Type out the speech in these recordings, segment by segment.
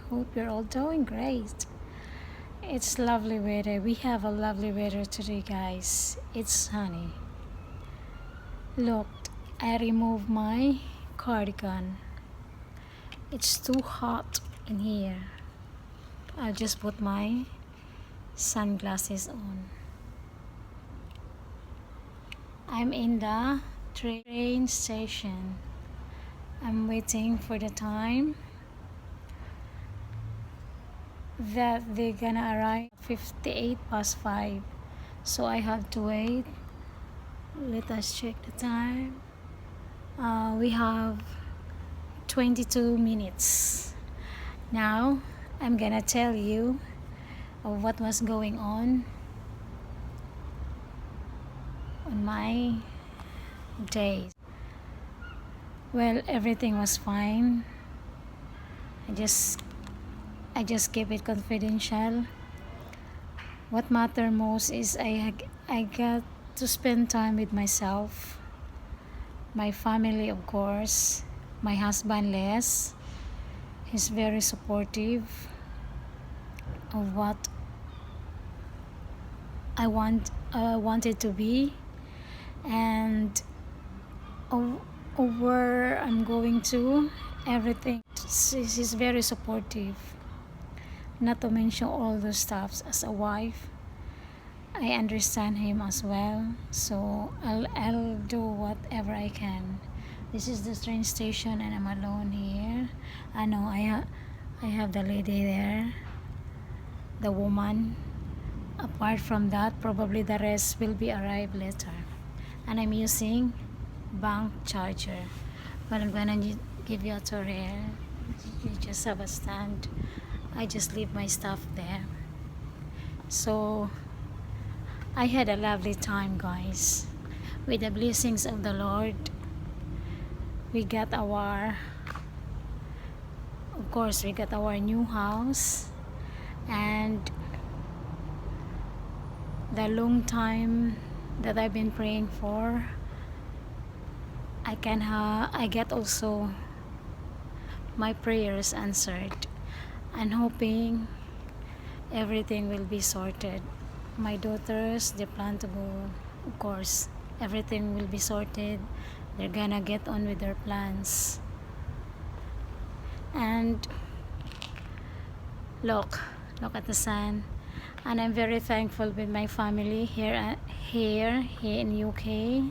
Hope you're all doing great. It's lovely weather. We have a lovely weather today, guys. It's sunny. Look, I removed my cardigan. It's too hot in here. I'll just put my sunglasses on. I'm in the train station. I'm waiting for the time that they're gonna arrive 58 past 5. So I have to wait. Let us check the time. We have 22 minutes. Now I'm gonna tell you of what was going on my day. Well, everything was fine. I just keep it confidential. What matters most is I got to spend time with myself, my family, of course, my husband Les. He's very supportive of what I wanted to be, and of where I'm going to, everything. He's very supportive. Not to mention all those stuffs. As a wife, I understand him as well. So I'll do whatever I can. This is the train station, and I'm alone here. I know I have the lady there, the woman. Apart from that, probably the rest will be arrived later. And I'm using bank charger. But I'm gonna give you a tour here. You just have a stand. I just leave my stuff there. So I had a lovely time, guys. With the blessings of the Lord, we got our new house, and the long time that I've been praying for, I get also my prayers answered, and hoping everything will be sorted. My daughters, they plan to go, of course, everything will be sorted. They're gonna get on with their plans. And look at the sun. And I'm very thankful with my family here in UK.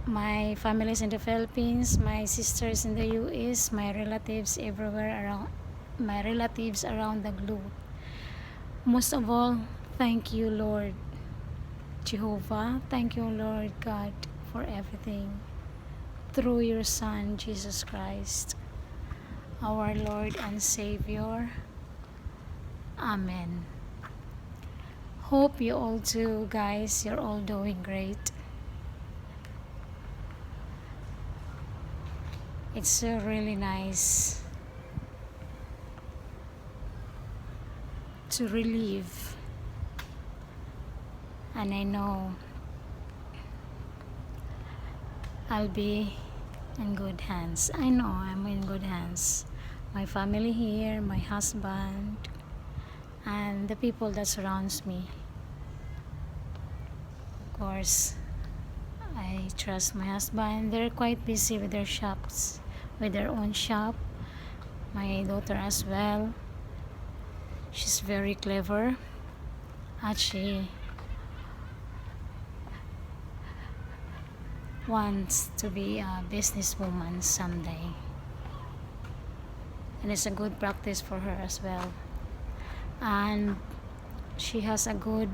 My family is in the Philippines, my sisters in the US, my relatives around the globe. Most of all, thank you, Lord Jehovah. Thank you, Lord God, for everything. Through your Son, Jesus Christ, our Lord and Savior. Amen. Hope you all too, guys. You're all doing great. It's really nice to relieve, and I know I'll be in good hands. I know I'm in good hands. My family here, my husband, and the people that surrounds me. Of course, I trust my husband. They're quite busy with their shops, with their own shop. My daughter as well. She's very clever, and she wants to be a businesswoman someday, and it's a good practice for her as well. And she has a good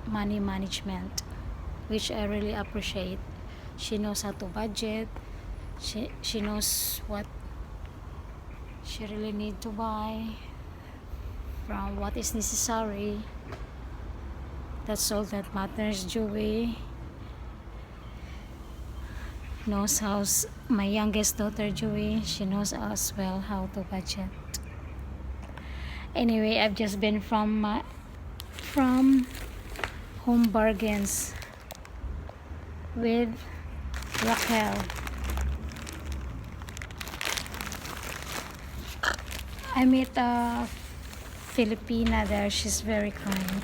money management, which I really appreciate. She knows how to budget. She knows what she really need to buy from what is necessary. That's all that matters. Joey knows how. My youngest daughter Joey, she knows as well how to budget. Anyway, I've just been from Home Bargains with Raquel. I met a Filipina there. She's very kind.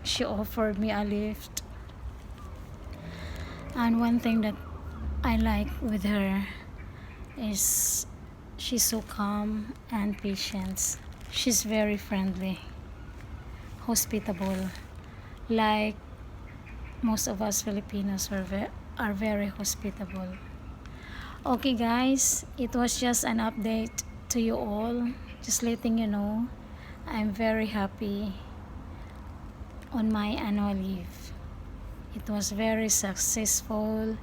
She offered me a lift. And one thing that I like with her is she's so calm and patient. She's very friendly, hospitable. Like most of us Filipinos are very hospitable. Okay guys, it was just an update to you all. Just letting you know, I'm very happy on my annual leave. It was very successful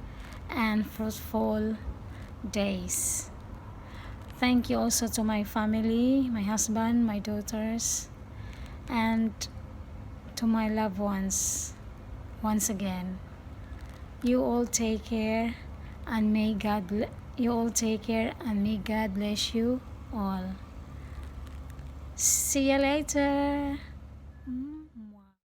and fruitful days. Thank you also to my family, my husband, my daughters, and to my loved ones. Once again, you all take care and may God bless you all. See you later.